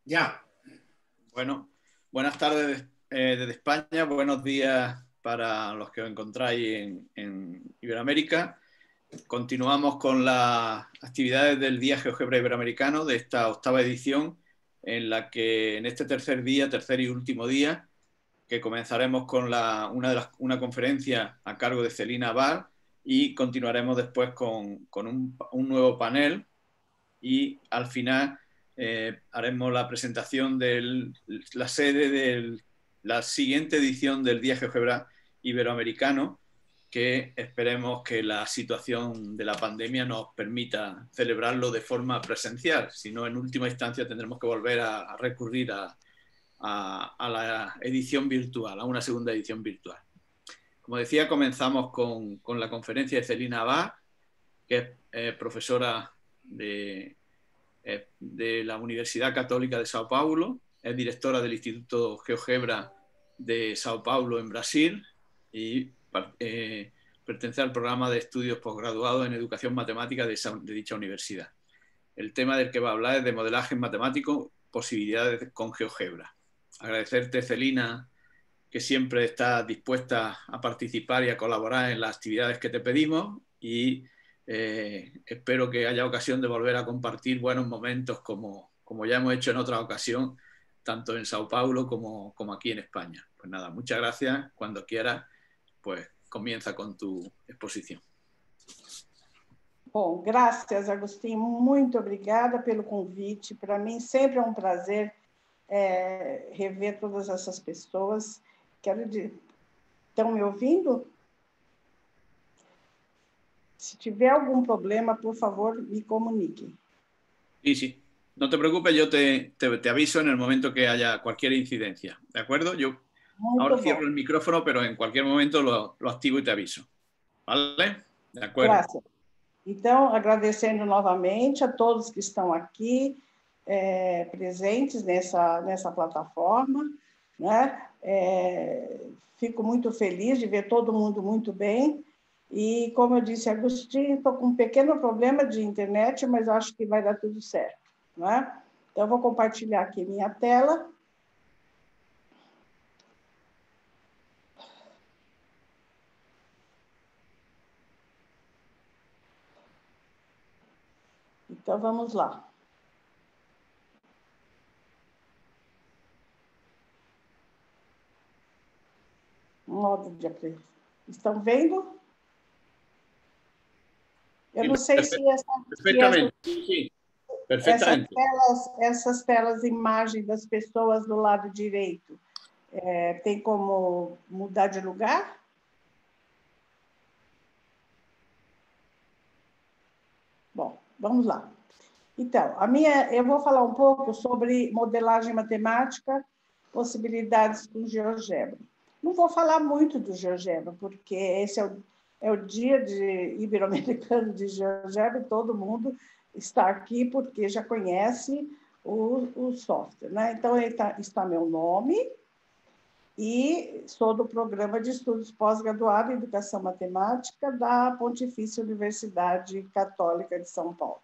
Ya. Bueno, buenas tardes desde España, buenos días para los que os encontráis en Iberoamérica. Continuamos con las actividades del Día GeoGebra Iberoamericano de esta 8ª edición, en la que en este tercer y último día, que comenzaremos con una conferencia a cargo de Celina Abad y continuaremos después con un nuevo panel y al final haremos la presentación de la sede de la siguiente edición del Día GeoGebra Iberoamericano, que esperemos que la situación de la pandemia nos permita celebrarlo de forma presencial, si no en última instancia tendremos que volver a recurrir a la edición virtual, a una segunda edición virtual. Como decía, comenzamos con la conferencia de Celina Abad, que es profesora de la Universidad Católica de Sao Paulo, es directora del Instituto GeoGebra de Sao Paulo en Brasil y pertenece al programa de estudios posgraduados en educación matemática de dicha universidad. El tema del que va a hablar es de modelaje matemático, posibilidades con GeoGebra. Agradecerte, Celina, que siempre estás dispuesta a participar y a colaborar en las actividades que te pedimos y espero que haya ocasión de volver a compartir buenos momentos como ya hemos hecho en otra ocasión, tanto en Sao Paulo como aquí en España. Pues nada, muchas gracias. Cuando quieras, pues comienza con tu exposición. Bom, graças, Agostinho. Muito obrigada pelo convite. Para mim sempre é um prazer rever todas essas pessoas. Estão me ouvindo? Se tiver algum problema, por favor, me comunique. Sí, sí. No te preocupes, yo te aviso en el momento que haya cualquier incidencia. ¿De acuerdo? Yo ahora cierro el micrófono, pero en cualquier momento lo activo y te aviso. ¿Vale? De acuerdo. Graças. Então, agradecendo novamente a todos que estão aqui presentes nessa plataforma, né? Fico muito feliz de ver todo mundo muito bem. E, como eu disse, Agostinho, estou com um pequeno problema de internet, mas acho que vai dar tudo certo, né? Então, eu vou compartilhar aqui minha tela. Então, vamos lá. Modo de apresentação. Estão vendo? Eu não sei se Perfeitamente, sim. Perfeitamente. Essas telas, imagem das pessoas do lado direito, tem como mudar de lugar? Bom, vamos lá. Então, eu vou falar um pouco sobre modelagem matemática, possibilidades com GeoGebra. Não vou falar muito do GeoGebra, porque esse é o dia ibero-americano de GeoGebra, e todo mundo está aqui porque já conhece o software, né? Então, está meu nome e sou do Programa de Estudos Pós-Graduado em Educação Matemática da Pontifícia Universidade Católica de São Paulo.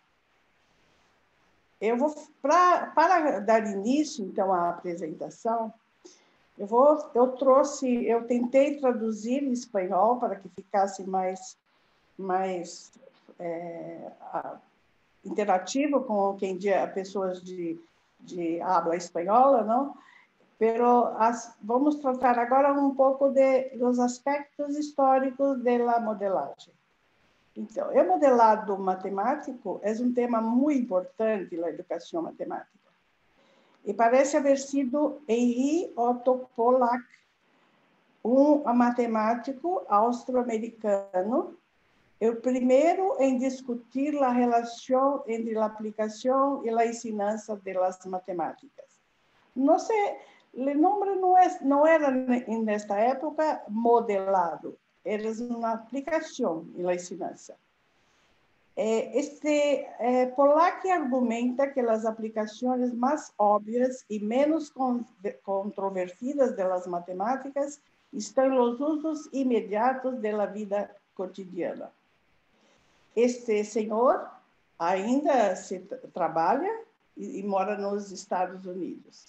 Para dar início, então, à apresentação, eu tentei traduzir em espanhol para que ficasse mais interativo com pessoas de habla espanhola, não? Vamos tratar agora um pouco dos aspectos históricos da modelagem. Então, o modelado matemático é um tema muito importante na educação matemática. E parece haver sido Henri Otto Pollack, matemático austro-americano, o primeiro em discutir a relação entre a aplicação e a ensinança das matemáticas. Não sei, o nome não era nesta época modelado, era uma aplicação na ensinança. Pollack argumenta que as aplicações mais óbvias e menos controvertidas das matemáticas estão nos usos imediatos da vida cotidiana. Este senhor ainda trabalha e mora nos Estados Unidos.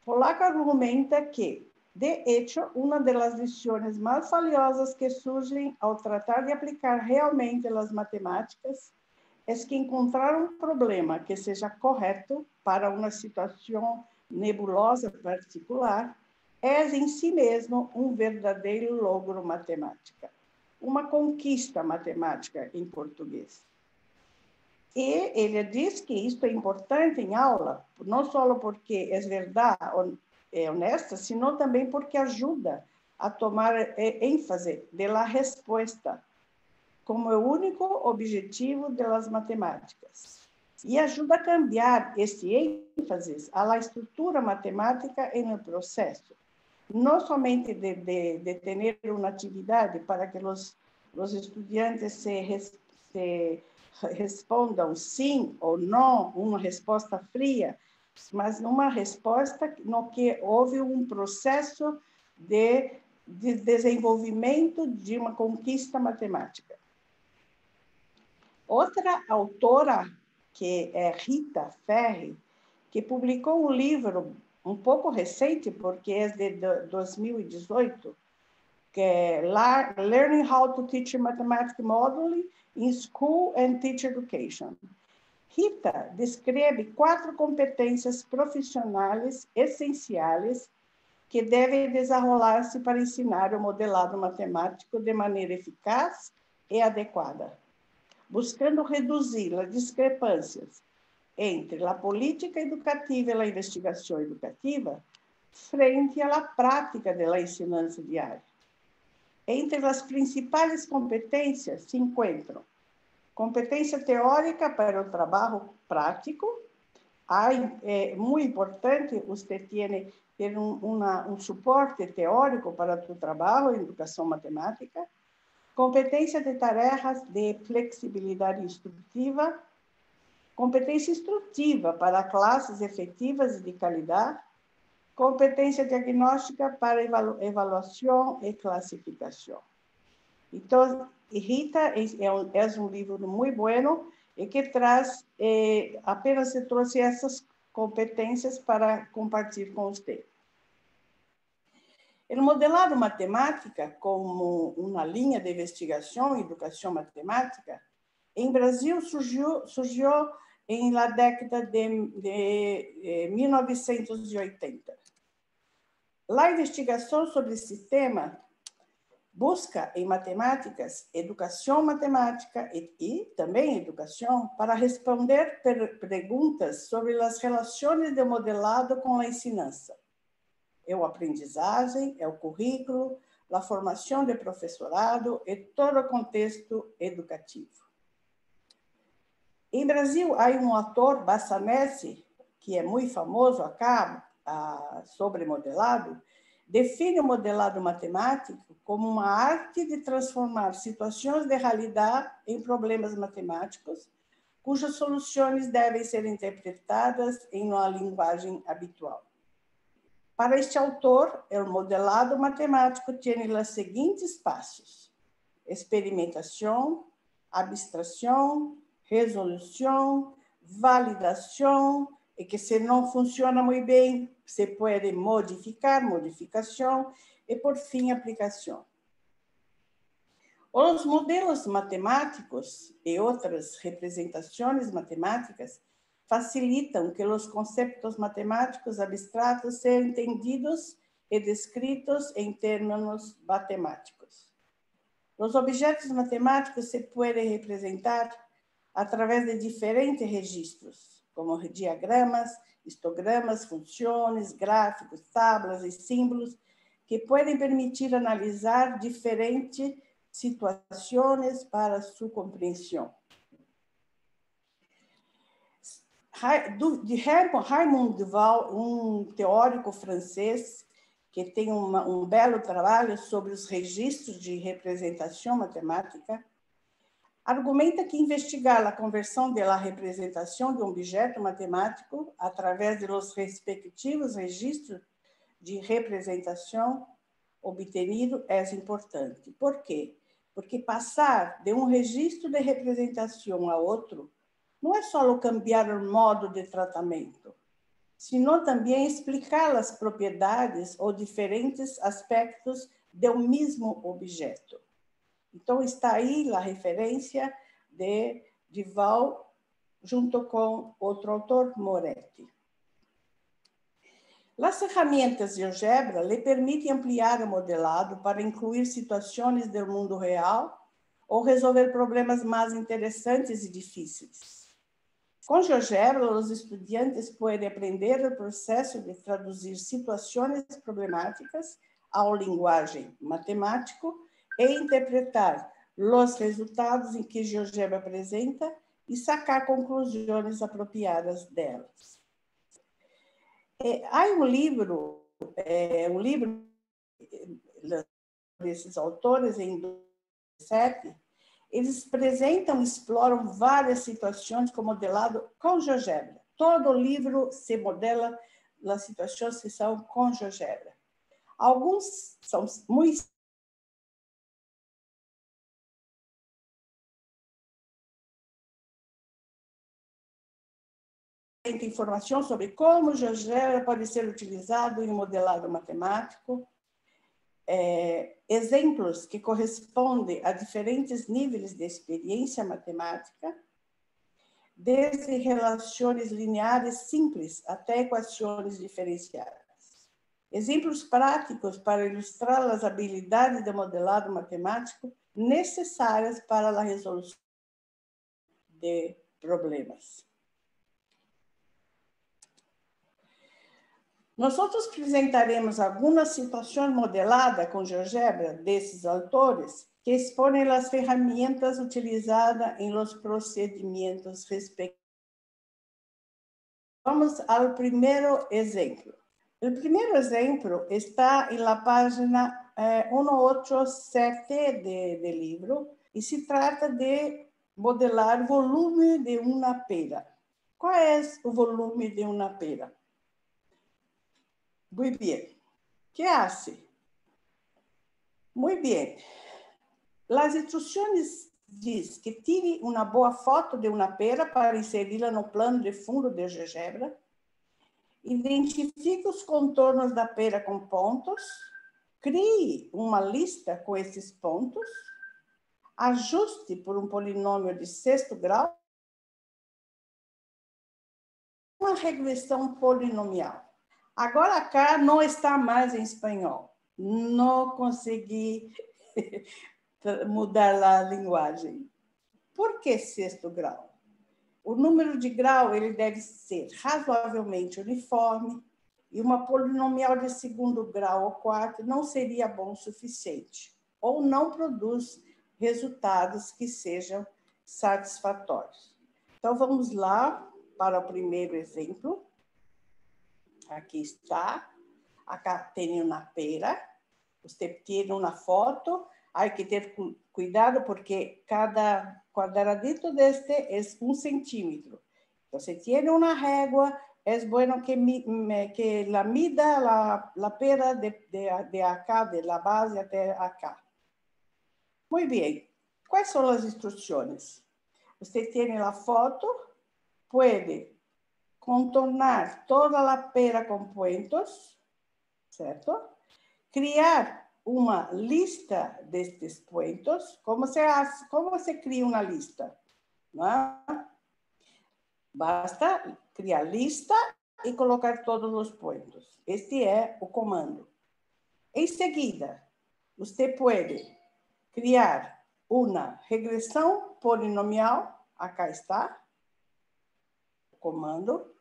Polaco argumenta que, de hecho, uma das lições mais valiosas que surgem ao tratar de aplicar realmente as matemáticas é que encontrar um problema que seja correto para uma situação nebulosa particular é em si mesmo um verdadeiro logro matemático, uma conquista matemática em português. E ele diz que isto é importante em aula, não só porque é verdade, é honesta, sino também porque ajuda a tomar ênfase da resposta como o único objetivo das matemáticas. E ajuda a cambiar esse ênfase à estrutura matemática no processo. Não somente de ter uma atividade para que os estudantes se respondam sim ou não, uma resposta fria, mas uma resposta no que houve um processo de desenvolvimento de uma conquista matemática. Outra autora, que é Rita Ferri, que publicou um livro um pouco recente, porque é de 2018, que é Learning How to Teach Mathematics Modeling in School and Teacher Education. Rita descreve 4 competências profissionais essenciais que devem desenrolar-se para ensinar o modelado matemático de maneira eficaz e adequada, buscando reduzir as discrepâncias entre a política educativa e a investigação educativa frente à prática da ensinança diária. Entre as principais competências se encontram competência teórica para o trabalho prático. É muito importante você ter um suporte teórico para o trabalho em educação matemática. Competência de tarefas de flexibilidade instrutiva, competência instrutiva para classes efetivas e de qualidade, competência diagnóstica para avaliação e classificação. Então, Rita é um livro muito bom e que traz, apenas se trouxe essas competências para compartilhar com você. O modelado matemática como uma linha de investigação e educação matemática, em Brasil surgiu em la década de 1980. A investigação sobre esse sistema busca em matemáticas, educação matemática e também educação para responder perguntas sobre as relações de modelado com a ensinança. É a aprendizagem, é o currículo, a formação de professorado e todo o contexto educativo. Em Brasil, há um autor, Bassanese, que é muito famoso acá, sobre modelado, define o modelado matemático como uma arte de transformar situações de realidade em problemas matemáticos, cujas soluções devem ser interpretadas em uma linguagem habitual. Para este autor, o modelado matemático tem os seguintes passos: experimentação, abstração, resolução, validação, e que se não funciona muito bem, se pode modificar, modificação, e por fim, aplicação. Os modelos matemáticos e outras representações matemáticas facilitam que os conceitos matemáticos abstratos sejam entendidos e descritos em termos matemáticos. Os objetos matemáticos se podem representar através de diferentes registros, como diagramas, histogramas, funções, gráficos, tablas e símbolos, que podem permitir analisar diferentes situações para sua compreensão. De Raymond Duval, um teórico francês que tem um belo trabalho sobre os registros de representação matemática, argumenta que investigar a conversão da representação de um objeto matemático através dos respectivos registros de representação obtenido é importante. Por quê? Porque passar de um registro de representação a outro não é só cambiar o modo de tratamento, sino também explicar as propriedades ou diferentes aspectos do mesmo objeto. Então, está aí a referência de Duval, junto com outro autor, Moretti. As ferramentas de GeoGebra lhe permitem ampliar o modelado para incluir situações do mundo real ou resolver problemas mais interessantes e difíceis. Com GeoGebra, os estudantes podem aprender o processo de traduzir situações problemáticas ao linguagem matemático e interpretar os resultados em que GeoGebra apresenta e sacar conclusões apropriadas delas. Há um livro desses autores, em 2007, eles apresentam e exploram várias situações com modelado com GeoGebra. Todo o livro se modela as situações que são com GeoGebra. Alguns são muito informação sobre como o GeoGebra pode ser utilizado em modelado matemático, exemplos que correspondem a diferentes níveis de experiência matemática, desde relações lineares simples até equações diferenciadas. Exemplos práticos para ilustrar as habilidades de modelado matemático necessárias para a resolução de problemas. Nós apresentaremos algumas situações modeladas com GeoGebra desses autores que expõem as ferramentas utilizadas em los procedimentos respectivos. Vamos ao primeiro exemplo. O primeiro exemplo está na página 187 do livro e se trata de modelar o volume de uma pera. Qual é o volume de uma pera? Muy bien. ¿Qué hace? Muy bien. Las instruções diz que tire uma boa foto de uma pera para inseri-la no plano de fundo de GeoGebra, identifique os contornos da pera com pontos, crie uma lista com esses pontos, ajuste por um polinômio de sexto grau, uma regressão polinomial. Agora cá não está mais em espanhol. Não consegui mudar a linguagem. Por que sexto grau? O número de grau ele deve ser razoavelmente uniforme e uma polinomial de segundo grau ou quarto não seria bom o suficiente ou não produz resultados que sejam satisfatórios. Então, vamos lá para o primeiro exemplo. Aqui está. Acá tem uma pera. Você tem uma foto. Há que ter cuidado porque cada quadradito deste é 1 centímetro. Então, você tem uma régua, é bom que la mida la pera de acá, de la base até acá. Muito bem. Quais são as instruções? Você tem a foto, pode contornar toda a pera com pontos, certo? Criar uma lista destes pontos. Como você cria uma lista? Não é? Basta criar lista e colocar todos os pontos. Este é o comando. Em seguida, você pode criar uma regressão polinomial. Acá está. O comando.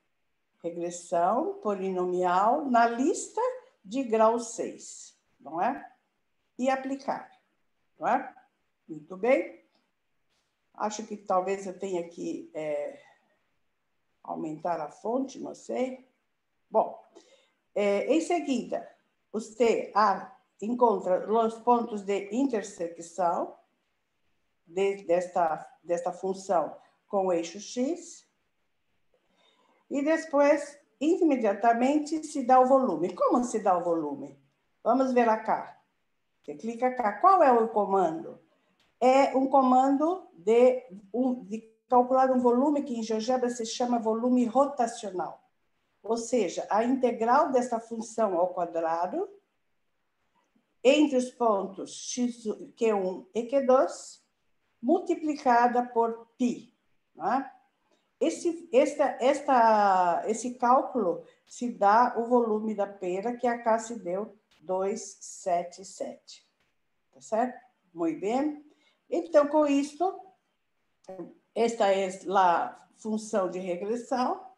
Regressão polinomial na lista de grau 6. Não é? E aplicar. Não é? Muito bem. Acho que talvez eu tenha que aumentar a fonte, não sei. Bom, em seguida, você encontra os pontos de intersecção desta função com o eixo X e depois, imediatamente, se dá o volume. Como se dá o volume? Vamos ver acá. Você clica cá. Qual é o comando? É um comando de calcular um volume que em GeoGebra se chama volume rotacional. Ou seja, a integral dessa função ao quadrado entre os pontos Q1 e Q2 multiplicada por π. Né? Esse cálculo se dá o volume da pera, que acá se deu 277. Tá certo? Muito bem. Então, com isso, esta é a função de regressão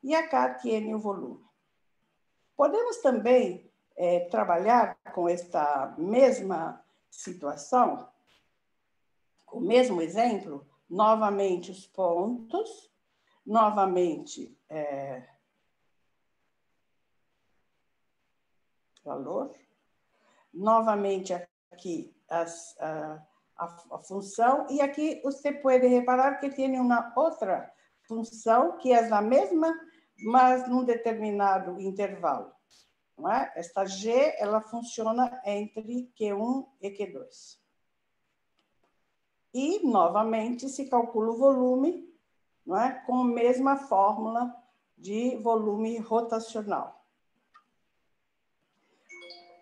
e acá tem o volume. Podemos também trabalhar com esta mesma situação, o mesmo exemplo, novamente os pontos, novamente valor, novamente aqui a função, e aqui você pode reparar que tem uma outra função que é a mesma, mas num determinado intervalo. Não é? Esta G, ela funciona entre Q1 e Q2. E, novamente, se calcula o volume, não é? Com a mesma fórmula de volume rotacional.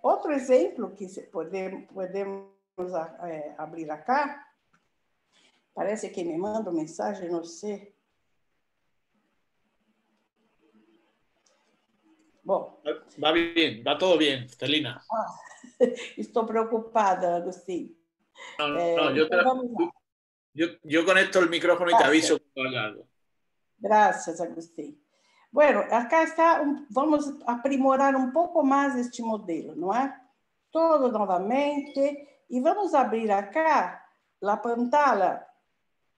Outro exemplo que podemos abrir acá, parece que me manda uma mensagem, não sei. Bom. Va bien, va todo bien, Celina. Estou preocupada, Agustín. No, yo conecto el micrófono y Gracias. te aviso cuando haga algo. Gracias, Agustín. Bueno, acá está, vamos aprimorar um pouco mais este modelo, não é? Todo novamente, e vamos abrir acá a pantalla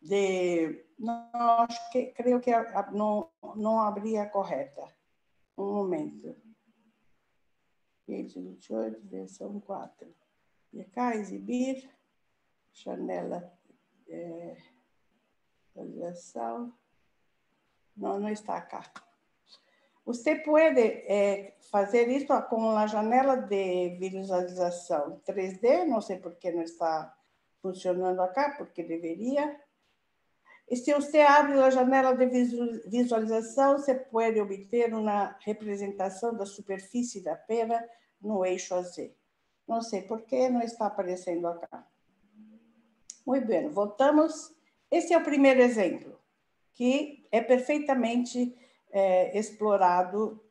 de... Não, creio que não abri a correta. Um momento. 28, versão 4. E cá, exibir, janela, visualização. Não está acá. Você pode fazer isso com a janela de visualização 3D, não sei por que não está funcionando acá, porque deveria. E se você abre a janela de visualização, você pode obter uma representação da superfície da pera no eixo AZ. Não sei por que não está aparecendo acá. Muito bem, voltamos. Esse é o primeiro exemplo, que é perfeitamente explorado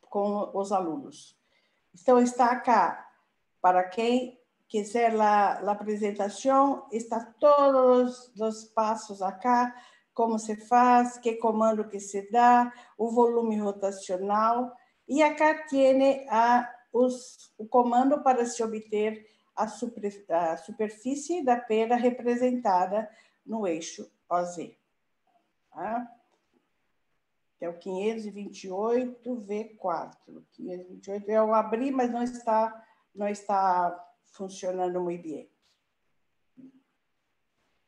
com os alunos. Então, está acá, para quem quiser a apresentação, está todos os passos acá, como se faz, que comando que se dá, o volume rotacional, e acá tem o comando para se obter a superfície da pera representada no eixo OZ. Tá? Que é o 528V4. 528, eu abri, mas não está funcionando muito bem.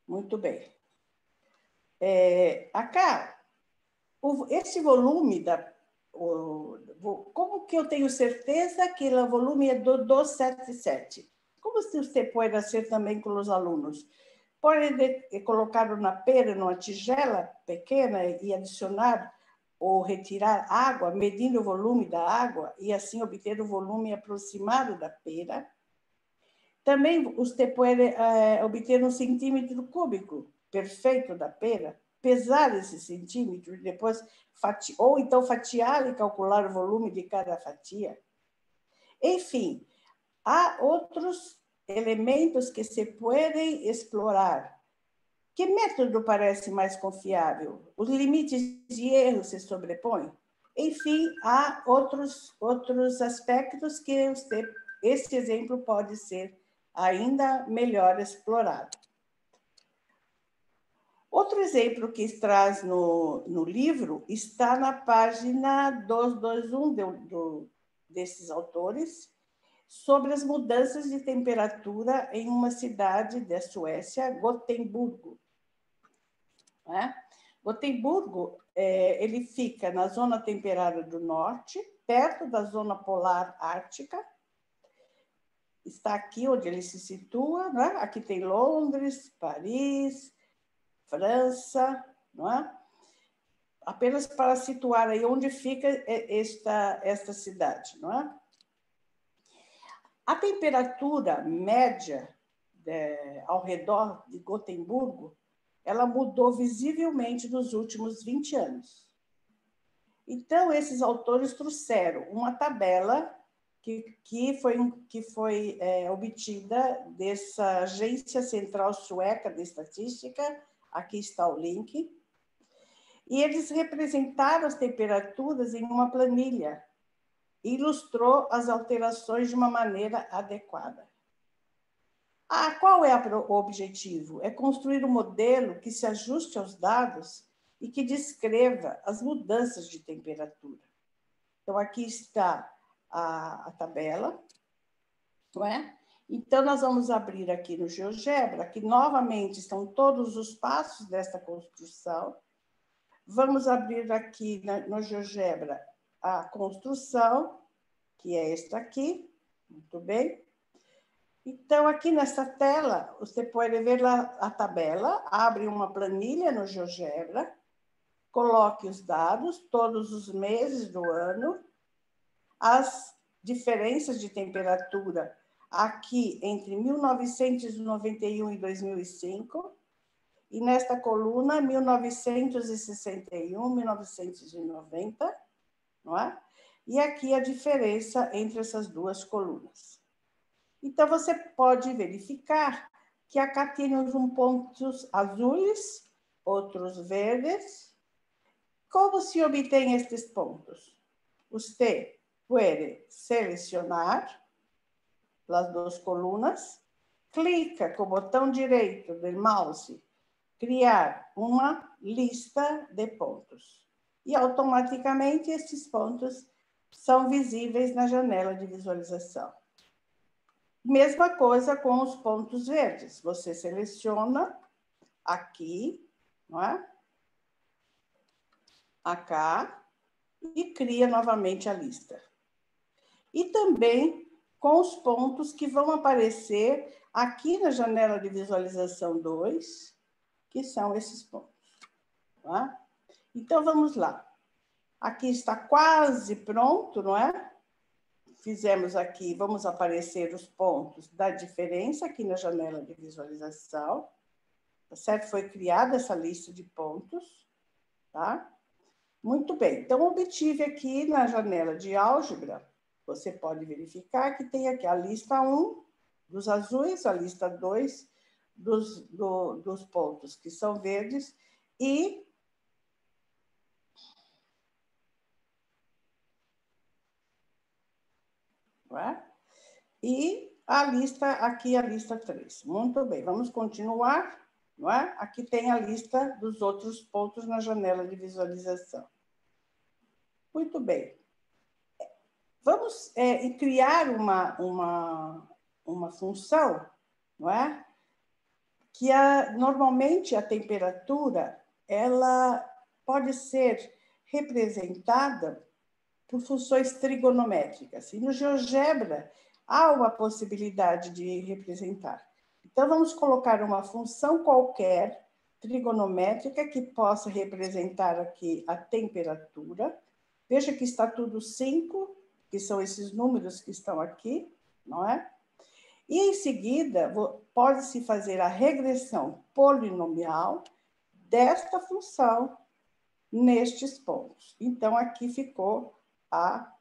Muito bem. Acá, esse volume, como que eu tenho certeza que o volume é do 277? Como você pode fazer também com os alunos? Pode colocar uma pera numa tigela pequena e adicionar ou retirar água, medindo o volume da água e assim obter o volume aproximado da pera. Também você pode obter um centímetro cúbico perfeito da pera, pesar esse centímetro e depois ou então fatiar e calcular o volume de cada fatia. Enfim, há outros elementos que se podem explorar. Que método parece mais confiável? Os limites de erro se sobrepõem? Enfim, há outros aspectos que esse exemplo pode ser ainda melhor explorado. Outro exemplo que traz no livro está na página 221 desses autores, sobre as mudanças de temperatura em uma cidade da Suécia, Gotemburgo. Gotemburgo, ele fica na zona temperada do norte, perto da zona polar ártica, está aqui onde ele se situa, não é? Aqui tem Londres, Paris, França, não é? Apenas para situar aí onde fica esta cidade, não é? A temperatura média ao redor de Gotemburgo, ela mudou visivelmente nos últimos 20 anos. Então, esses autores trouxeram uma tabela que foi obtida dessa Agência Central Sueca de Estatística, aqui está o link, e eles representaram as temperaturas em uma planilha, e ilustrou as alterações de uma maneira adequada. Qual é o objetivo? É construir um modelo que se ajuste aos dados e que descreva as mudanças de temperatura. Então, aqui está a tabela, não é? Então, nós vamos abrir aqui no GeoGebra, que novamente estão todos os passos desta construção. Vamos abrir aqui no GeoGebra a construção, que é esta aqui, muito bem. Então, aqui nessa tela, você pode ver lá a tabela, abre uma planilha no GeoGebra, coloque os dados, todos os meses do ano, as diferenças de temperatura aqui entre 1991 e 2005, e nesta coluna 1961, 1990, não é? E aqui a diferença entre essas duas colunas. Então, você pode verificar que acá temos pontos azuis, outros verdes. Como se obtém estes pontos? Você pode selecionar as duas colunas, clica com o botão direito do mouse, criar uma lista de pontos. E automaticamente esses pontos são visíveis na janela de visualização. Mesma coisa com os pontos verdes. Você seleciona aqui, não é? Acá, e cria novamente a lista. E também com os pontos que vão aparecer aqui na janela de visualização 2, que são esses pontos. Tá? Então, vamos lá. Aqui está quase pronto, não é? Fizemos aqui, vamos aparecer os pontos da diferença aqui na janela de visualização, tá certo? Foi criada essa lista de pontos, tá? Muito bem, então obtive aqui na janela de álgebra, você pode verificar que tem aqui a lista 1 dos azuis, a lista 2 dos pontos que são verdes e não é? E a lista, aqui a lista 3. Muito bem, vamos continuar, não é? Aqui tem a lista dos outros pontos na janela de visualização. Muito bem. Vamos criar uma função, não é? Que normalmente a temperatura, ela pode ser representada por funções trigonométricas. E no GeoGebra, há uma possibilidade de representar. Então, vamos colocar uma função qualquer trigonométrica que possa representar aqui a temperatura. Veja que está tudo 5, que são esses números que estão aqui, não é? E, em seguida, pode-se fazer a regressão polinomial desta função nestes pontos. Então, aqui ficou a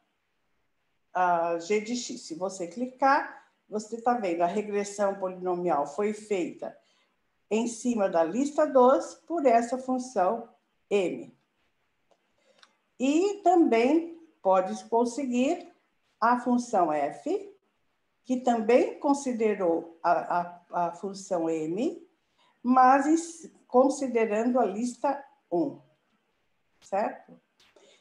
g de x. Se você clicar, você está vendo, a regressão polinomial foi feita em cima da lista 2 por essa função m. E também pode conseguir a função f, que também considerou a função m, mas considerando a lista 1, certo?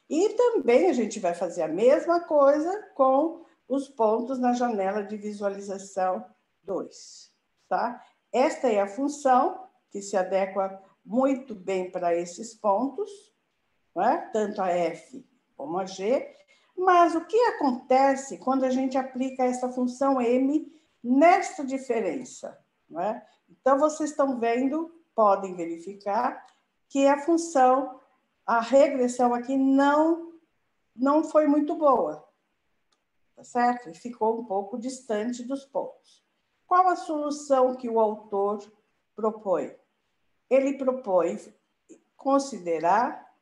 E também a gente vai fazer a mesma coisa com os pontos na janela de visualização 2, tá? Esta é a função que se adequa muito bem para esses pontos, não é? Tanto a f como a g, mas o que acontece quando a gente aplica essa função m nesta diferença. Não é? Então, vocês estão vendo, podem verificar, que a função, a regressão aqui não foi muito boa, tá certo? E ficou um pouco distante dos pontos. Qual a solução que o autor propõe? Ele propõe considerar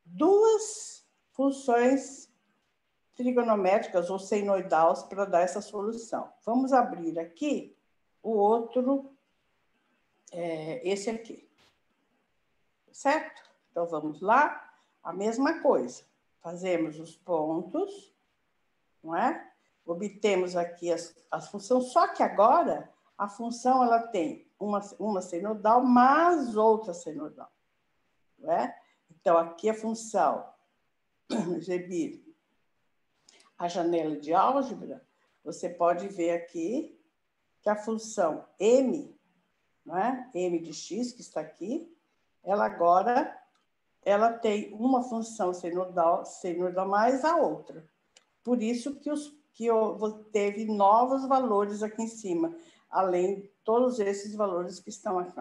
duas funções trigonométricas ou senoidais para dar essa solução. Vamos abrir aqui o outro, esse aqui, certo? Então, vamos lá, a mesma coisa. Fazemos os pontos, não é? Obtemos aqui as funções, só que agora a função ela tem uma senoidal mais outra senoidal, não é? Então, aqui a função Gebir, a janela de álgebra, você pode ver aqui que a função m, não é? M de x, que está aqui, ela agora tem uma função senoidal mais a outra. Por isso que teve novos valores aqui em cima, além de todos esses valores que estão aqui.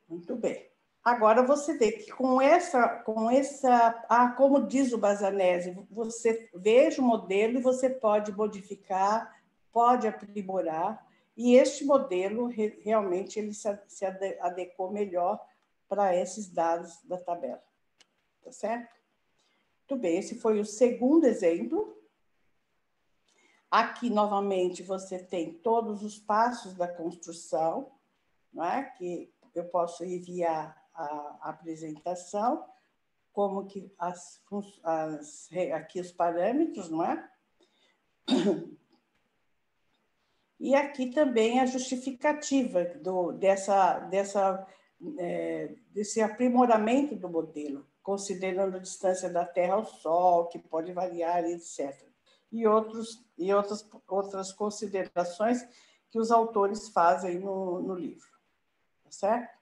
Muito bem. Agora você vê que como diz o Bassanese, você veja o modelo e você pode modificar, pode aprimorar, e este modelo realmente ele se adequou melhor para esses dados da tabela. Tá certo? Muito bem, esse foi o segundo exemplo. Aqui, novamente, você tem todos os passos da construção, não é? Que eu posso enviar a apresentação, como que aqui os parâmetros, não é? E aqui também a justificativa desse aprimoramento do modelo, considerando a distância da Terra ao Sol, que pode variar, etc. E outras considerações que os autores fazem no livro. Tá certo?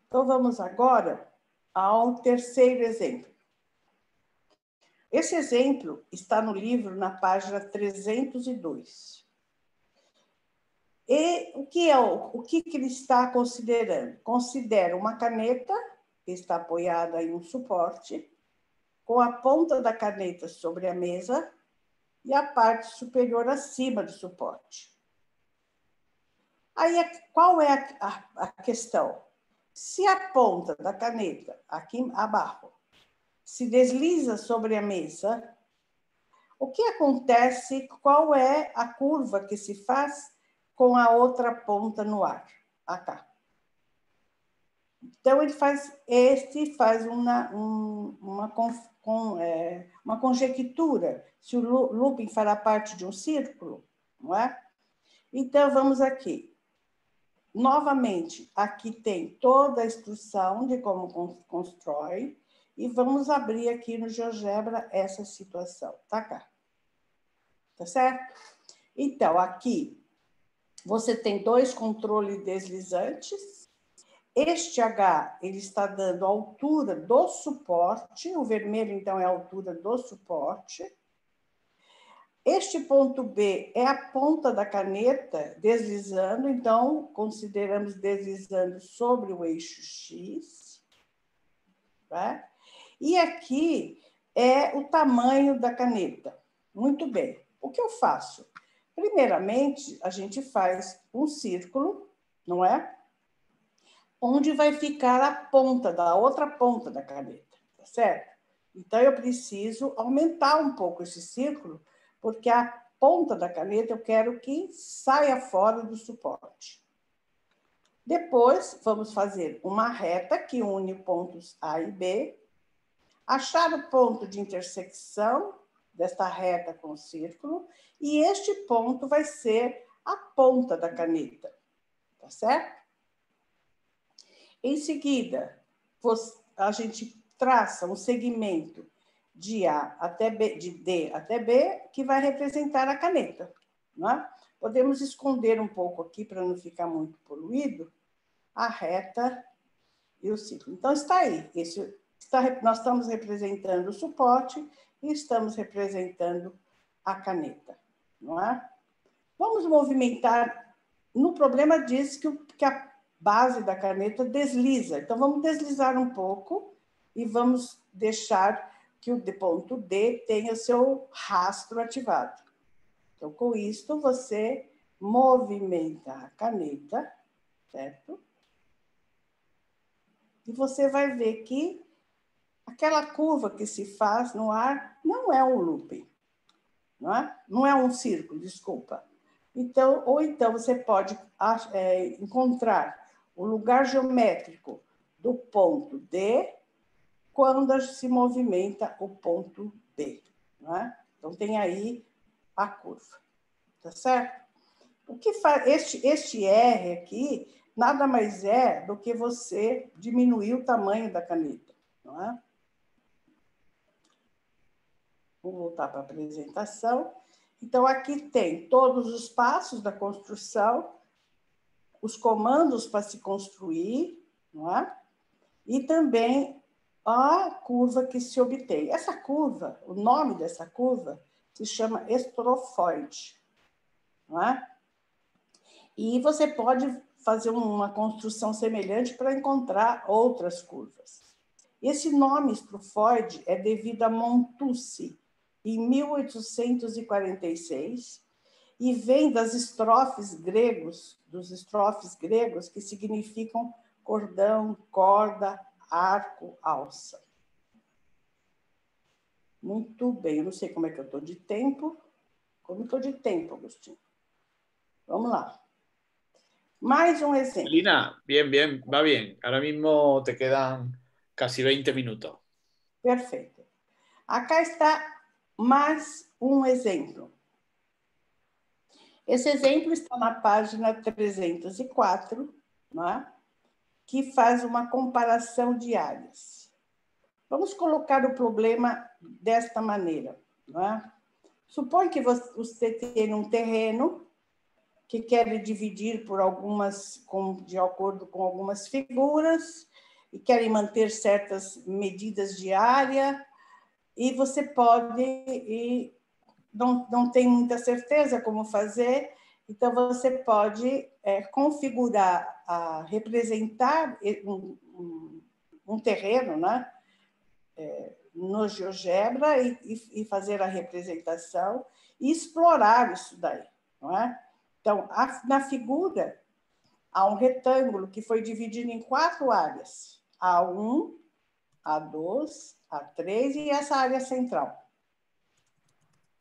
Então, vamos agora ao terceiro exemplo. Esse exemplo está no livro, na página 302. E o que ele está considerando? Considera uma caneta que está apoiada em um suporte, com a ponta da caneta sobre a mesa e a parte superior acima do suporte. Aí, qual é a questão? Se a ponta da caneta, aqui abaixo, se desliza sobre a mesa, o que acontece? Qual é a curva que se faz com a outra ponta no ar? Acá. Então, ele faz uma conjectura, se o looping fará parte de um círculo, não é? Então, vamos aqui. Novamente, aqui tem toda a instrução de como constrói, e vamos abrir aqui no GeoGebra essa situação, tá cá? Tá certo? Então, aqui você tem dois controles deslizantes. Este H, ele está dando a altura do suporte, o vermelho, então, é a altura do suporte. Este ponto B é a ponta da caneta deslizando, então, consideramos deslizando sobre o eixo X. Tá? E aqui é o tamanho da caneta. Muito bem. O que eu faço? Primeiramente, a gente faz um círculo, não é? Onde vai ficar a ponta da outra ponta da caneta, tá certo? Então, eu preciso aumentar um pouco esse círculo, porque a ponta da caneta eu quero que saia fora do suporte. Depois, vamos fazer uma reta que une pontos A e B, achar o ponto de intersecção desta reta com o círculo, e este ponto vai ser a ponta da caneta, tá certo? Em seguida, a gente traça um segmento de A até B, de D até B, que vai representar a caneta, não é? Podemos esconder um pouco aqui para não ficar muito poluído a reta e o círculo. Então, está aí. Nós estamos representando o suporte e estamos representando a caneta, não é? Vamos movimentar. No problema diz que a base da caneta desliza. Então, vamos deslizar um pouco e vamos deixar que o ponto D tenha seu rastro ativado. Então, com isto, você movimenta a caneta, certo? E você vai ver que aquela curva que se faz no ar não é um looping, não é? Não é um círculo, desculpa. Então, ou então você pode encontrar o lugar geométrico do ponto D quando se movimenta o ponto B, não é? Então, tem aí a curva, tá certo? O que faz este R aqui nada mais é do que você diminuir o tamanho da caneta, não é? Vou voltar para a apresentação. Então, aqui tem todos os passos da construção, os comandos para se construir, não é? E também a curva que se obtém. Essa curva, o nome dessa curva se chama estrofoide, não é? E você pode fazer uma construção semelhante para encontrar outras curvas. Esse nome estrofoide é devido a Montucci, em 1846, e vem dos estrofes gregos, que significam cordão, corda, arco, alça. Muito bem, eu não sei como é que eu estou de tempo. Como estou de tempo, Agostinho? Vamos lá. Mais um exemplo. Lina, bien, bien, va bien. Ahora mismo te quedan casi 20 minutos. Perfeito. Acá está mais um exemplo. Esse exemplo está na página 304, não é? Que faz uma comparação de áreas. Vamos colocar o problema desta maneira, não é? Supõe que você tem um terreno que quer dividir por de acordo com algumas figuras e querem manter certas medidas de área, e você pode, e não tem muita certeza como fazer, então você pode configurar, representar um terreno, né? No GeoGebra e fazer a representação e explorar isso daí, não é? Então, na figura, há um retângulo que foi dividido em 4 áreas: A1, A2, A3 e essa área central.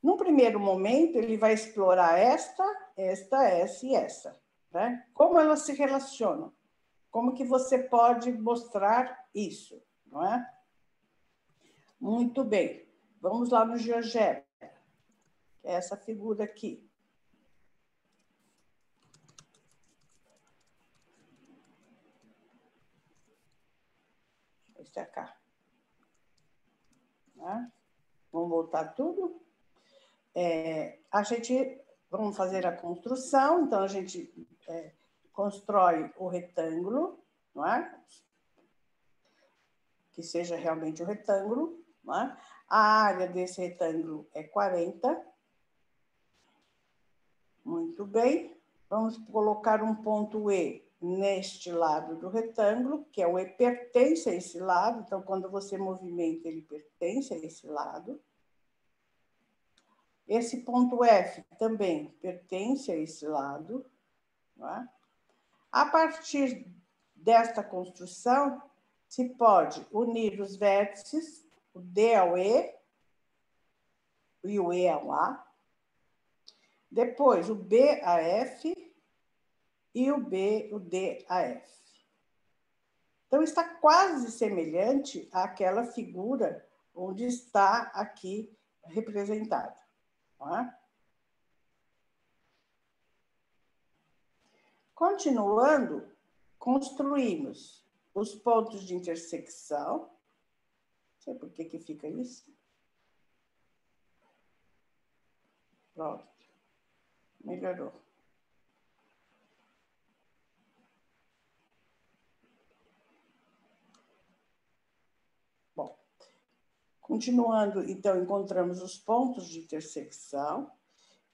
Num primeiro momento, ele vai explorar essa e essa, né? Como elas se relacionam? Como que você pode mostrar isso, não é? Muito bem. Vamos lá no GeoGebra, que é essa figura aqui. Esse é cá. Né? Vamos voltar tudo. Vamos fazer a construção, então a gente constrói o retângulo, não é? Que seja realmente o retângulo, não é? A área desse retângulo é 40. Muito bem. Vamos colocar um ponto E neste lado do retângulo, que é o E pertence a esse lado, então quando você movimenta, ele pertence a esse lado. Esse ponto F também pertence a esse lado. Não é? A partir desta construção, se pode unir os vértices, o D ao E e o E ao A. Depois, o B a F e o D a F. Então, está quase semelhante àquela figura onde está aqui representado. Não é? Continuando, construímos os pontos de intersecção. Não sei por que fica isso. Pronto. Melhorou. Bom, Continuando, então, encontramos os pontos de intersecção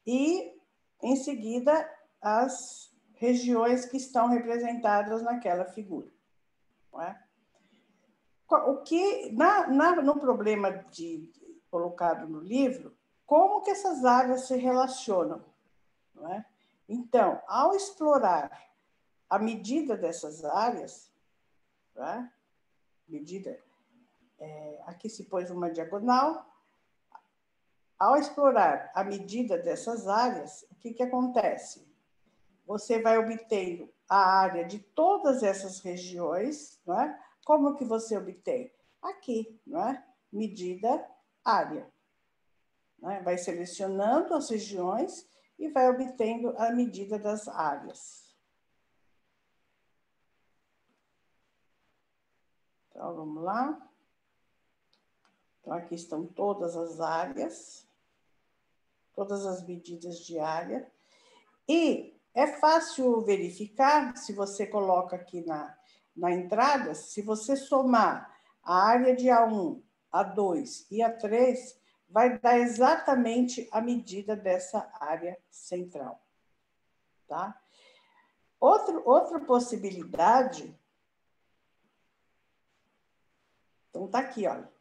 e, em seguida, as regiões que estão representadas naquela figura. Não é? O que, no problema colocado no livro, como que essas áreas se relacionam? Não é? Então, ao explorar a medida dessas áreas, não é? Aqui se pôs uma diagonal. Ao explorar a medida dessas áreas, o que acontece? Você vai obtendo a área de todas essas regiões, não é? Como que você obtém? Aqui, não é? Medida, área. Não é? Vai selecionando as regiões e vai obtendo a medida das áreas. Então, vamos lá. Então, aqui estão todas as áreas, todas as medidas de área. E é fácil verificar, se você coloca aqui na entrada, se você somar a área de A1, A2 e A3, vai dar exatamente a medida dessa área central. Tá? Outra possibilidade... Então, está aqui, olha.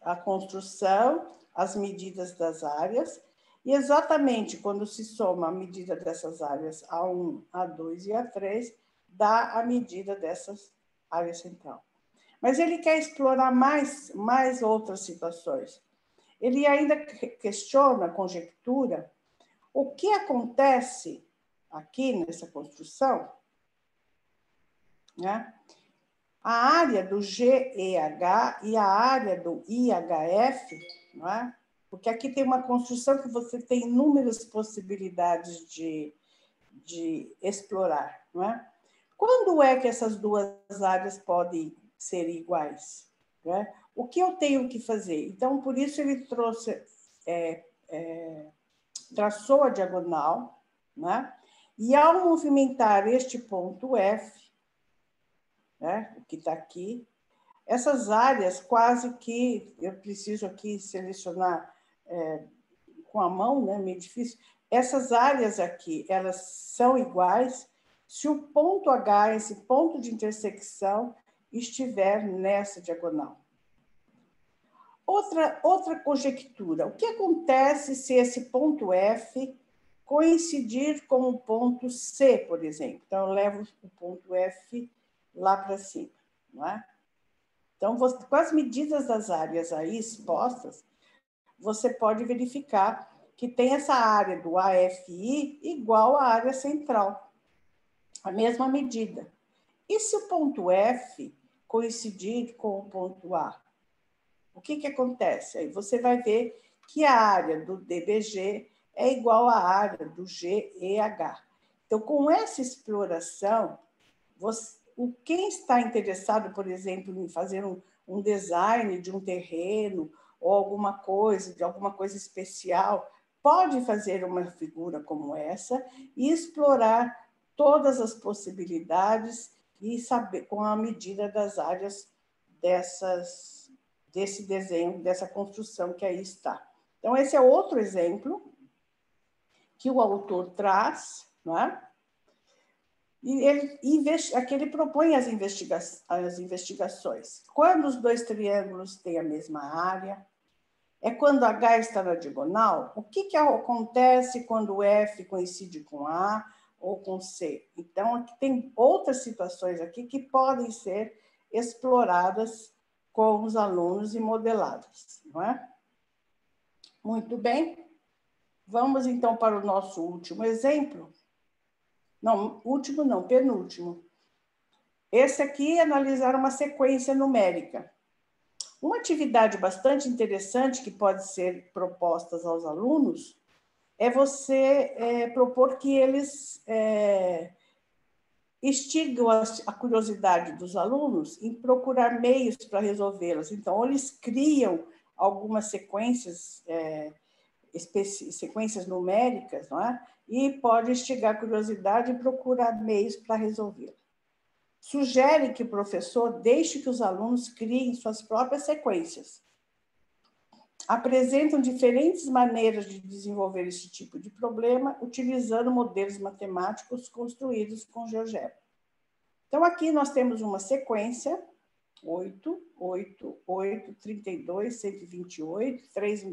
A construção, as medidas das áreas, e exatamente quando se soma a medida dessas áreas A1, A2 e A3, dá a medida dessas áreas central. Mas ele quer explorar mais outras situações. Ele ainda questiona, conjectura, o que acontece aqui nessa construção, né? A área do GEH e a área do IHF, não é? Porque aqui tem uma construção que você tem inúmeras possibilidades de explorar, não é? Quando é que essas duas áreas podem ser iguais? Não é? O que eu tenho que fazer? Então, por isso ele trouxe, traçou a diagonal, não é? E ao movimentar este ponto F, né, o que está aqui, essas áreas quase que, eu preciso aqui selecionar com a mão, né, meio difícil, essas áreas aqui, elas são iguais se o ponto H, esse ponto de intersecção, estiver nessa diagonal. Outra conjectura, o que acontece se esse ponto F coincidir com o ponto C, por exemplo? Então, eu levo o ponto F lá para cima, não é? Então, com as medidas das áreas aí expostas, você pode verificar que tem essa área do AFI igual à área central, a mesma medida. E se o ponto F coincidir com o ponto A? O que acontece? Aí você vai ver que a área do DBG é igual à área do GEH. Então, com essa exploração, quem está interessado, por exemplo, em fazer um design de um terreno ou alguma coisa, de alguma coisa especial, pode fazer uma figura como essa e explorar todas as possibilidades e saber com a medida das áreas desse desenho, dessa construção que aí está. Então, esse é outro exemplo que o autor traz, não é? E aqui ele propõe as investigações. Quando os dois triângulos têm a mesma área, é quando H está na diagonal, o que acontece quando o F coincide com A ou com C? Então, aqui tem outras situações aqui que podem ser exploradas com os alunos e modeladas, não é? Muito bem. Vamos, então, para o nosso último exemplo. Não, último não, penúltimo. Esse aqui é analisar uma sequência numérica. Uma atividade bastante interessante que pode ser proposta aos alunos é você propor que eles instigam a curiosidade dos alunos em procurar meios para resolvê-las. Então, eles criam algumas sequências, sequências numéricas, não é? E pode instigar a curiosidade e procurar meios para resolvê-las. Sugere que o professor deixe que os alunos criem suas próprias sequências, apresentam diferentes maneiras de desenvolver esse tipo de problema, utilizando modelos matemáticos construídos com GeoGebra. Então, aqui nós temos uma sequência, 8, 8, 8, 32, 128, 3,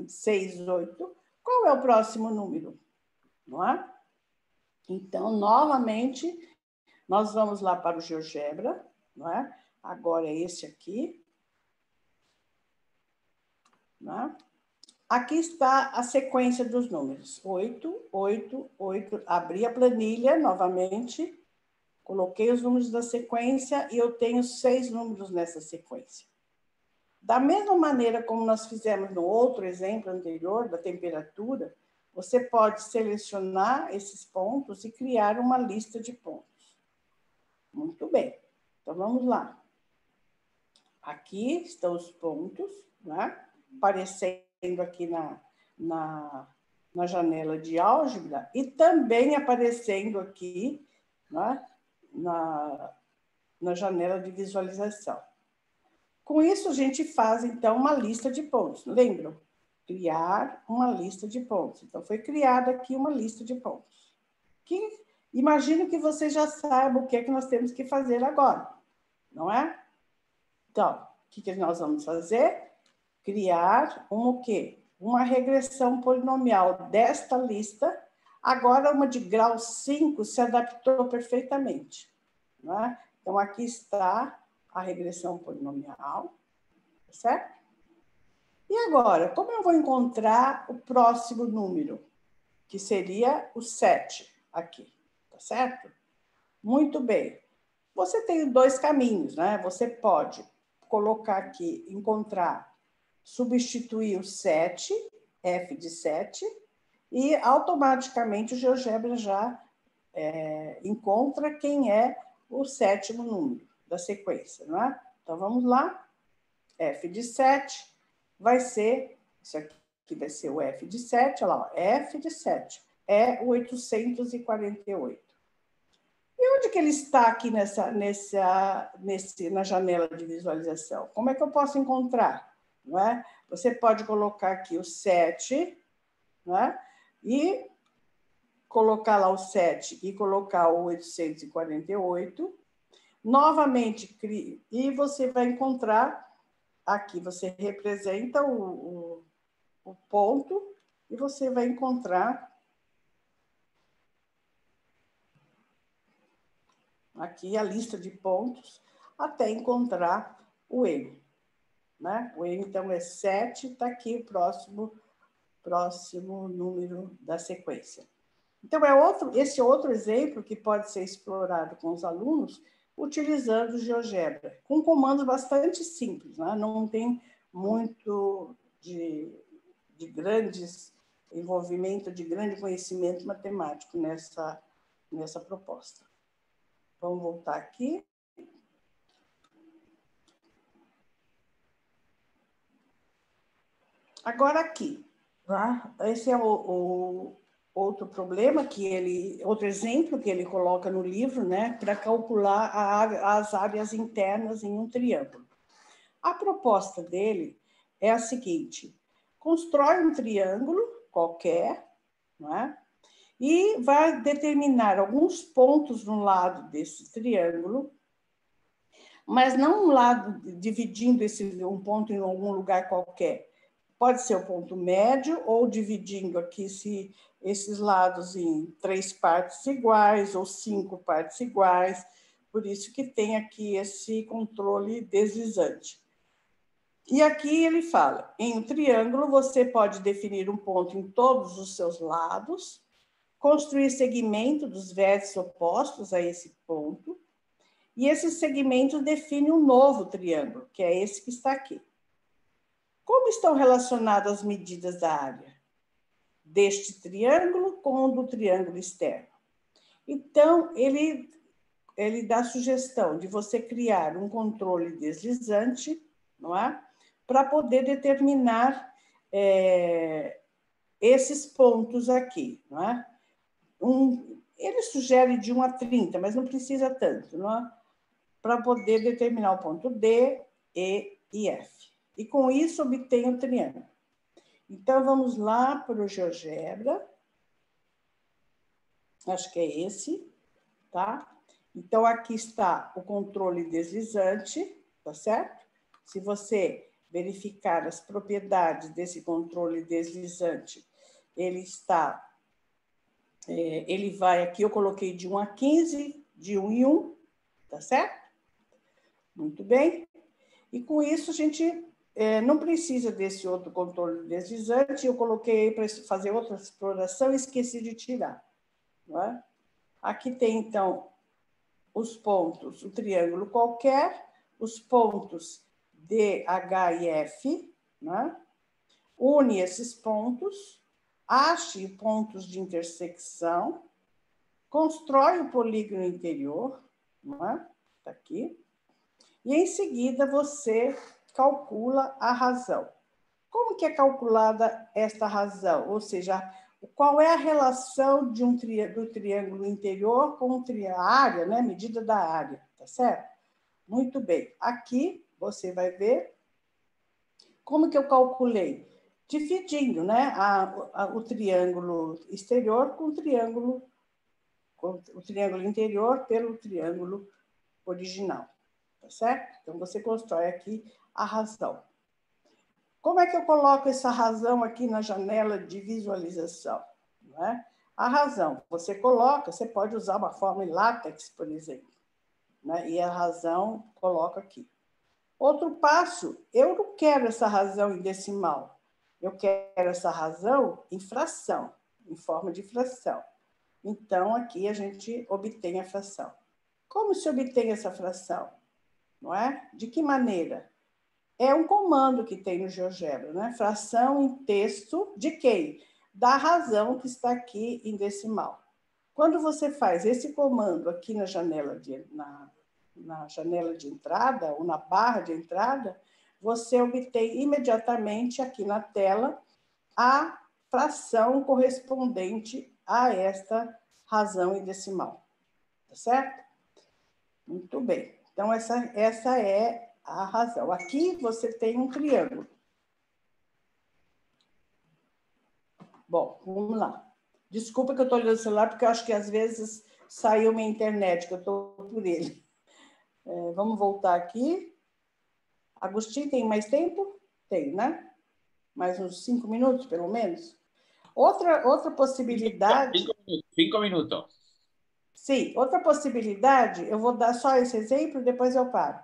6, 8. Qual é o próximo número? Não é? Então, novamente, nós vamos lá para o GeoGebra, não é? Agora é esse aqui. Né? Aqui está a sequência dos números. 8, 8, 8. Abri a planilha novamente, coloquei os números da sequência e eu tenho 6 números nessa sequência. Da mesma maneira como nós fizemos no outro exemplo anterior, da temperatura, você pode selecionar esses pontos e criar uma lista de pontos. Muito bem. Então, vamos lá. Aqui estão os pontos, né? Aparecendo aqui na janela de álgebra e também aparecendo aqui, né? na janela de visualização. Com isso, a gente faz, então, uma lista de pontos. Lembram? Criar uma lista de pontos. Então, foi criada aqui uma lista de pontos. Imagino que você já saiba o que é que nós temos que fazer agora, não é? Então, o que nós vamos fazer? Criar o quê? Uma regressão polinomial desta lista. Agora, uma de grau 5 se adaptou perfeitamente. Não é? Então, aqui está a regressão polinomial, certo? E agora, como eu vou encontrar o próximo número? Que seria o 7 aqui, tá certo? Muito bem. Você tem 2 caminhos, né? Você pode colocar aqui, substituir o 7, f de 7, e automaticamente o GeoGebra já encontra quem é o 7º número da sequência, não é? Então, vamos lá. F de 7 vai ser, isso aqui vai ser o F de 7, olha lá, F de 7 é o 848. E onde que ele está aqui na janela de visualização? Como é que eu posso encontrar? Não é? Você pode colocar aqui o 7, não é? E colocar lá o 7 e colocar o 848. Novamente, e você vai encontrar aqui, você representa o ponto e você vai encontrar aqui a lista de pontos até encontrar o M. Né? O M, então, é 7, está aqui o próximo número da sequência. Então, esse outro exemplo que pode ser explorado com os alunos utilizando o GeoGebra, com comandos bastante simples, né? Não tem muito de grandes envolvimento, de grande conhecimento matemático nessa proposta. Vamos voltar aqui. Agora aqui, tá? Esse é o outro problema outro exemplo que ele coloca no livro, né, para calcular as áreas internas em um triângulo. A proposta dele é a seguinte: constrói um triângulo qualquer, não é? E vai determinar alguns pontos no lado desse triângulo, mas não um lado dividindo um ponto em algum lugar qualquer. Pode ser o ponto médio ou dividindo aqui esses lados em 3 partes iguais ou 5 partes iguais. Por isso que tem aqui esse controle deslizante. E aqui ele fala, em um triângulo você pode definir um ponto em todos os seus lados, construir segmento dos vértices opostos a esse ponto, e esse segmento define um novo triângulo, que é esse que está aqui. Como estão relacionadas as medidas da área deste triângulo com o do triângulo externo? Então, ele dá a sugestão de você criar um controle deslizante, não é? Para poder determinar esses pontos aqui, não é? Ele sugere de 1 a 30, mas não precisa tanto, não é? Para poder determinar o ponto D, E e F. E com isso obtém o triângulo. Então, vamos lá para o GeoGebra. Acho que é esse, tá? Então, aqui está o controle deslizante, tá certo? Se você verificar as propriedades desse controle deslizante, ele vai aqui, eu coloquei de 1 a 15, de 1 em 1, tá certo? Muito bem. E com isso, a gente não precisa desse outro controle deslizante, eu coloquei para fazer outra exploração e esqueci de tirar. Não é? Aqui tem, então, os pontos, o triângulo qualquer, os pontos D, H e F, né? Une esses pontos, ache pontos de intersecção, constrói o polígono interior, né? Tá aqui, e em seguida você calcula a razão. Como que é calculada esta razão? Ou seja, qual é a relação de do triângulo interior com a área, né? Medida da área, tá certo? Muito bem. Aqui você vai ver como que eu calculei. Dividindo, né? O triângulo exterior com o triângulo interior pelo triângulo original, tá certo? Então, você constrói aqui a razão. Como é que eu coloco essa razão aqui na janela de visualização? Não é? A razão, você coloca, você pode usar uma forma em látex, por exemplo, né? E a razão coloca aqui. Outro passo, eu não quero essa razão em decimal, eu quero essa razão em fração, em forma de fração. Então, aqui a gente obtém a fração. Como se obtém essa fração? Não é? De que maneira? É um comando que tem no GeoGebra, né? Fração em texto de quem? Da razão que está aqui em decimal. Quando você faz esse comando aqui na janela de entrada, ou na barra de entrada, você obtém imediatamente aqui na tela a fração correspondente a esta razão em decimal. Tá certo? Muito bem. Então, essa é a razão. Aqui você tem um triângulo. Bom, vamos lá. Desculpa que eu estou olhando o celular, porque eu acho que às vezes saiu minha internet, que eu estou por ele. Vamos voltar aqui. Agostinho, tem mais tempo? Tem, né? Mais uns 5 minutos, pelo menos. Outra possibilidade... 5 minutos. Sim, outra possibilidade, eu vou dar só esse exemplo, depois eu paro.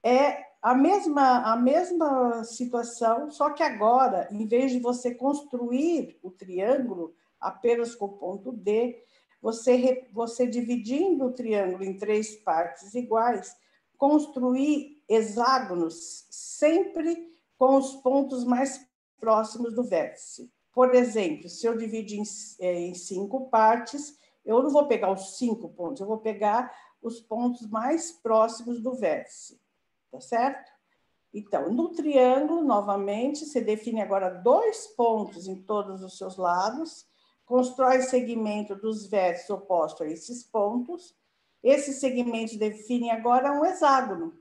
É a mesma situação, só que agora, em vez de você construir o triângulo apenas com o ponto D, você dividindo o triângulo em 3 partes iguais, construir hexágonos sempre com os pontos mais próximos do vértice. Por exemplo, se eu dividir em 5 partes, eu não vou pegar os 5 pontos, eu vou pegar os pontos mais próximos do vértice. Tá certo? Então, no triângulo, novamente, você define agora 2 pontos em todos os seus lados, constrói segmento dos vértices opostos a esses pontos. Esses segmentos definem agora um hexágono.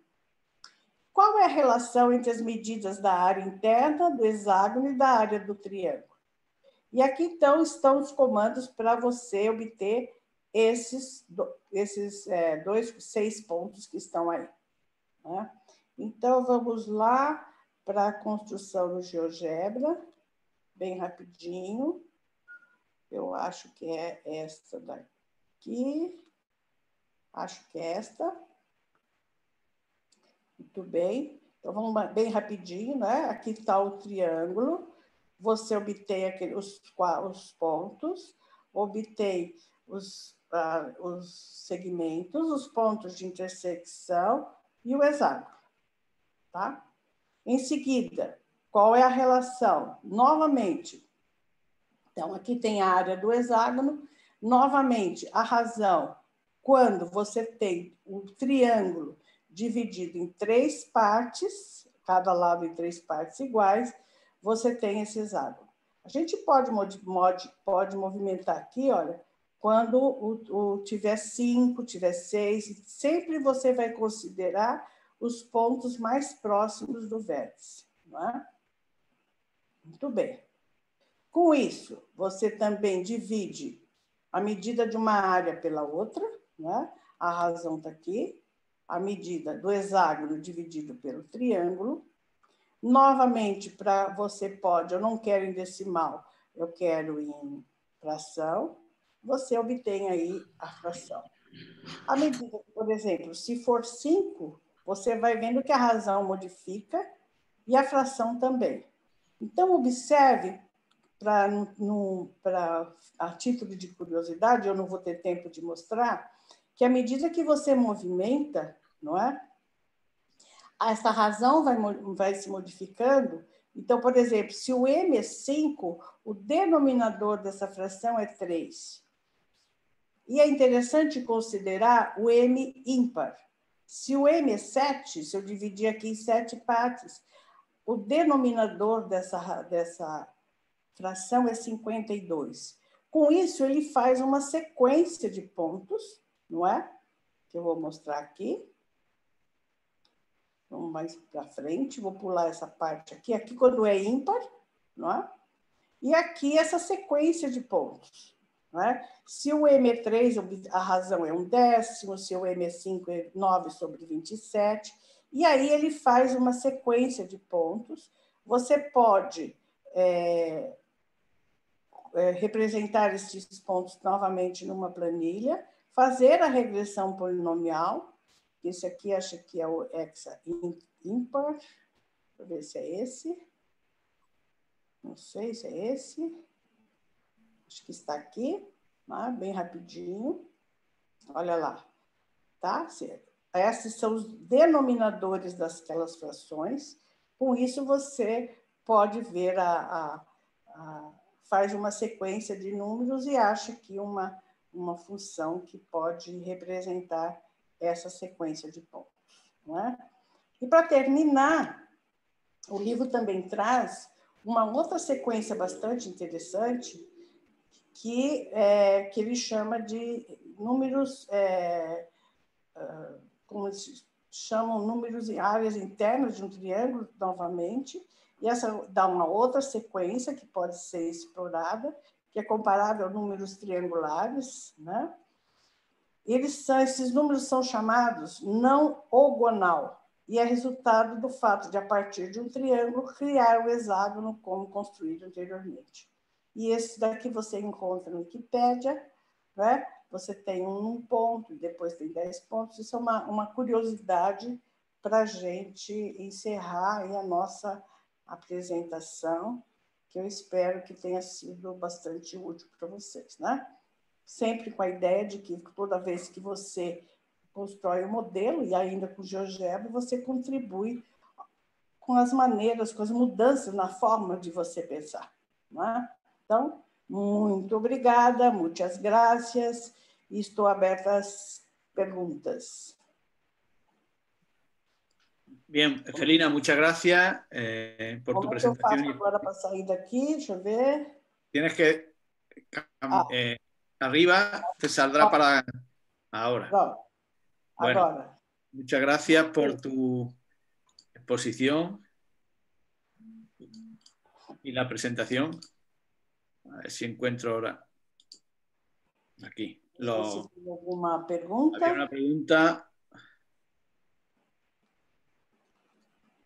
Qual é a relação entre as medidas da área interna do hexágono e da área do triângulo? E aqui, então, estão os comandos para você obter esses 6 pontos que estão aí. Né? Então, vamos lá para a construção do GeoGebra, bem rapidinho. Eu acho que é esta daqui. Acho que é esta. Muito bem. Então, vamos bem rapidinho, né? Aqui está o triângulo. Você obtém os pontos, obtém os segmentos, os pontos de intersecção e o hexágono. Tá? Em seguida, qual é a relação? Novamente, então, aqui tem a área do hexágono. Novamente, a razão, quando você tem um triângulo dividido em 3 partes, cada lado em 3 partes iguais, você tem esse hexágono. A gente pode movimentar aqui, olha, quando tiver 5, tiver 6, sempre você vai considerar os pontos mais próximos do vértice. Não é? Muito bem. Com isso, você também divide a medida de uma área pela outra, né? A razão está aqui, a medida do hexágono dividido pelo triângulo. Novamente, para você pode, eu não quero em decimal, eu quero em fração, você obtém aí a fração. A medida, por exemplo, se for 5, você vai vendo que a razão modifica e a fração também. Então, observe, a título de curiosidade, eu não vou ter tempo de mostrar, que à medida que você movimenta, não é? Essa razão vai se modificando. Então, por exemplo, se o m é 5, o denominador dessa fração é 3. E é interessante considerar o m ímpar. Se o m é 7, se eu dividir aqui em 7 partes, o denominador dessa fração é 52. Com isso, ele faz uma sequência de pontos, não é? Que eu vou mostrar aqui. Vamos mais para frente, vou pular essa parte aqui. Aqui, quando é ímpar, não é? E aqui, essa sequência de pontos. Não é? Se o M é 3, a razão é 1/10, se o M é 5, é 9/27. E aí, ele faz uma sequência de pontos. Você pode representar esses pontos novamente numa planilha, fazer a regressão polinomial. Esse aqui, acho que é o hexa ímpar. Deixa eu ver se é esse. Não sei se é esse. Acho que está aqui, né? Bem rapidinho. Olha lá. Tá? Esses são os denominadores daquelas frações. Com isso, você pode ver faz uma sequência de números e acha que uma função que pode representar essa sequência de pontos. Não é? E, para terminar, o livro também traz uma outra sequência bastante interessante que ele chama de números, como eles chamam, números em áreas internas de um triângulo, novamente, e essa dá uma outra sequência que pode ser explorada, que é comparável a números triangulares, né? Esses números são chamados não ogonal, e é resultado do fato de, a partir de um triângulo, criar o hexágono como construído anteriormente. E esse daqui você encontra no Wikipédia, né? Você tem um ponto, depois tem 10 pontos. Isso é uma curiosidade para a gente encerrar aí a nossa apresentação, que eu espero que tenha sido bastante útil para vocês, né? Sempre com a ideia de que toda vez que você constrói um modelo, e ainda com o GeoGebra, você contribui com as maneiras, com as mudanças na forma de você pensar. Não é? Então, muito obrigada, muitas gracias, e estou aberta às perguntas. Bien, Celina, muchas gracias por tu presentación. Como é que eu faço agora para sair daqui? Deixa eu ver. Tienes que... arriba te saldrá para ahora. Bueno, agora. Muchas gracias por tu exposición y la presentación. A ver si encuentro ahora aquí. ¿Alguna pregunta? Había una pregunta.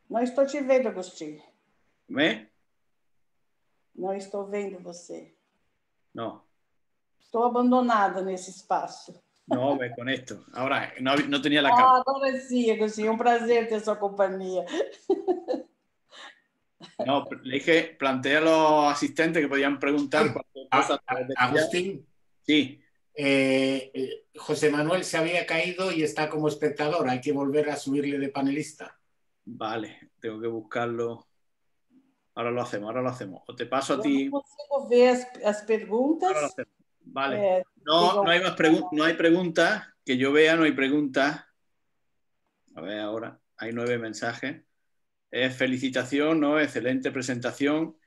Não estou te vendo, Agostinho. ¿Me? Não estou vendo você. No. Estou abandonada nesse espaço. No, me conecto. Ahora, no tenía la cámara. Agora sim, Agostinho. É um prazer ter sua companhia. No, le dije, planteé a los asistentes que podían preguntar cualquier cosa. Agustín. Sí. José Manuel se había caído y está como espectador. Hay que volver a subirle de panelista. Vale, tengo que buscarlo. Ahora lo hacemos. O te paso a ti. Eu não consigo ver as perguntas. Ahora lo hacemos. Vale. No hay más preguntas. No hay preguntas. Que yo vea, no hay preguntas. A ver, ahora hay 9 mensajes. Felicitación, ¿no? Excelente presentación.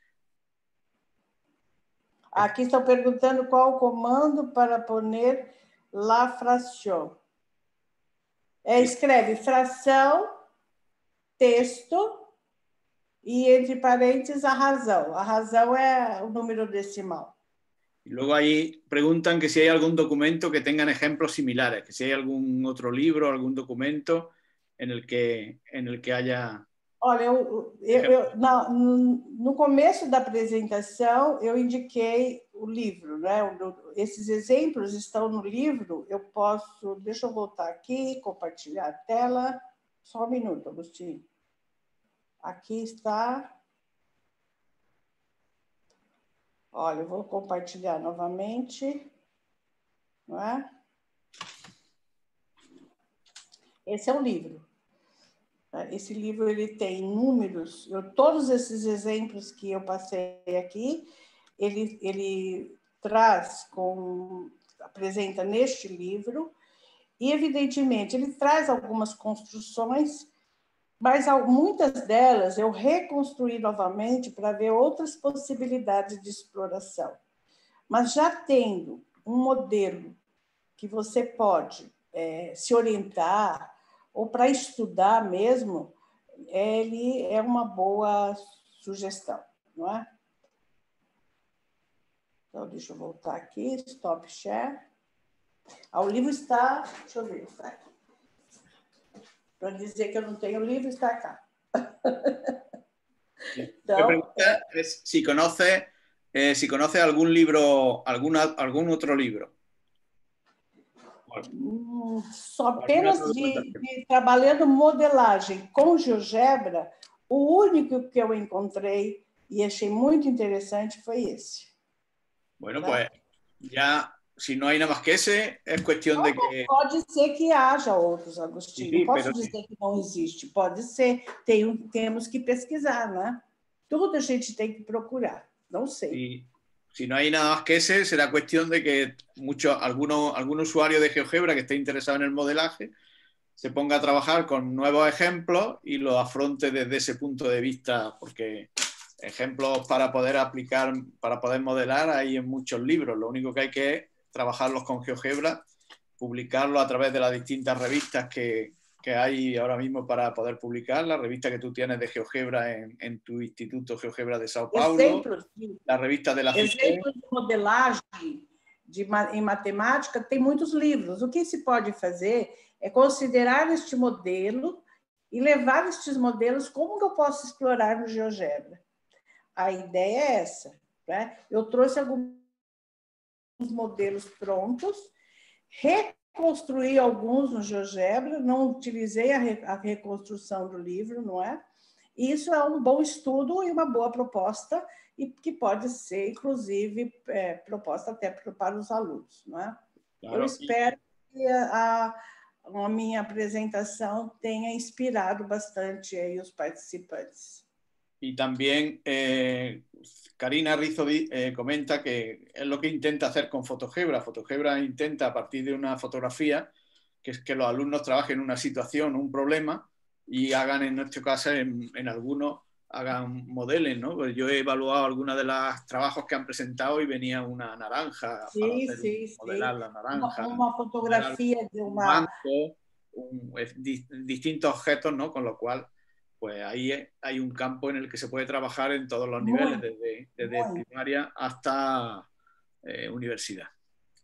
Aqui estão perguntando qual o comando para poner la fração. Escreve fração texto e, entre parênteses, a razão. A razão é o número decimal. Y luego ahí preguntan que si hay algún documento que tengan ejemplos similares, que si hay algún otro libro, algún documento en el que haya... Olha, no começo da apresentação, eu indiquei o livro, né? Esses exemplos estão no livro. Eu posso... Deixa eu voltar aqui, compartilhar a tela. Só um minuto, Agostinho. Aqui está... Olha, eu vou compartilhar novamente, não é? Esse é o livro. Esse livro ele tem números, todos esses exemplos que eu passei aqui, ele apresenta neste livro, e, evidentemente, ele traz algumas construções, mas muitas delas eu reconstruí novamente para ver outras possibilidades de exploração. Mas já tendo um modelo que você pode se orientar, ou para estudar mesmo, ele é uma boa sugestão, não é? Então, deixa eu voltar aqui, stop share. O livro está, deixa eu ver, está aqui. Para dizer que eu não tenho livro, está cá. Então, me pregunta si conoce algún libro, algún otro libro. Só apenas trabalhando modelagem com GeoGebra, o único que eu encontrei e achei muito interessante foi esse. Bueno, pues ya, si no hay nada más que ese, es cuestión de que... Pode ser que haja outros, Agostinho. Sí, não posso dizer que não existe. Pode ser. Temos que pesquisar, né? Tudo a gente tem que procurar. Não sei. Si no hay nada más que ese, será cuestión de que algún usuario de GeoGebra que esté interesado en el modelaje se ponga a trabajar con nuevos ejemplos y lo afronte desde ese punto de vista, porque ejemplos para poder aplicar, para poder modelar, hay en muchos libros. Lo único que hay que es trabajarlos con GeoGebra, publicarlos a través de las distintas revistas que hay ahora mismo para poder publicar, la revista que tú tienes de GeoGebra en tu Instituto GeoGebra de São Paulo, la revista de la Exemplos de modelagem em matemática, tem muitos livros. O que se pode fazer é considerar este modelo e levar estes modelos como que eu posso explorar no GeoGebra. A ideia é essa, né? Eu trouxe alguns modelos prontos, reconstruí alguns no GeoGebra, não utilizei a reconstrução do livro, não é? E isso é um bom estudo e uma boa proposta, e que pode ser, inclusive, proposta até para os alunos, não é? Claro. Eu espero que a minha apresentação tenha inspirado bastante aí os participantes. Y también Karina Rizo comenta que es lo que intenta hacer con Fotogebra. Fotogebra intenta, a partir de una fotografía, que es que los alumnos trabajen en una situación, un problema, y hagan, en nuestro caso, en algunos, hagan modelos, ¿no? Pues yo he evaluado algunos de los trabajos que han presentado y venía una naranja para modelar la naranja. Una fotografía de un banco, distintos objetos, ¿no? Con lo cual, pues ahí hay un campo en el que se puede trabajar en todos los niveles, desde primaria hasta universidad.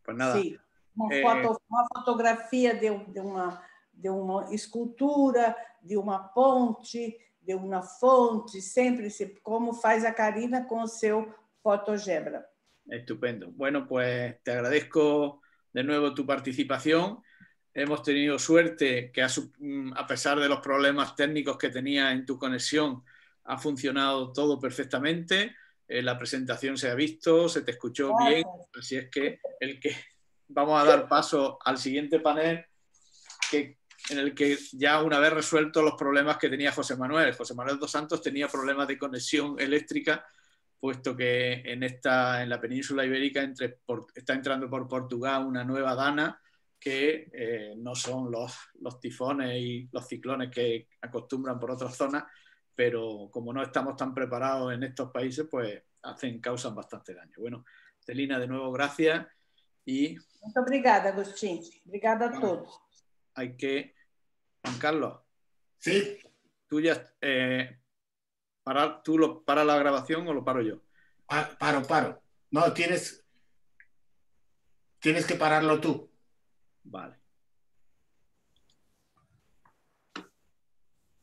Pues nada. Sí, uma fotografia de uma escultura, de uma ponte, de uma fonte, sempre como faz a Karina con seu Fotogebra. Estupendo. Bueno, pues te agradezco de nuevo tu participación. Hemos tenido suerte que a pesar de los problemas técnicos que tenía en tu conexión, ha funcionado todo perfectamente. La presentación se ha visto, se te escuchó bien, así es que vamos a dar paso al siguiente panel, en el que ya una vez resueltos los problemas que tenía José Manuel dos Santos tenía problemas de conexión eléctrica, puesto que en la península ibérica está entrando por Portugal una nueva dana, que no son los tifones y los ciclones que acostumbran por otras zonas, pero como no estamos tan preparados en estos países, pues causan bastante daño. Bueno, Celina, de nuevo, gracias. Muito obrigada, Agostinho. Obrigada a todos. Juan Carlos. Sí. tú ya... ¿Para la grabación o lo paro yo? Paro. No, tienes que pararlo tú. Vale.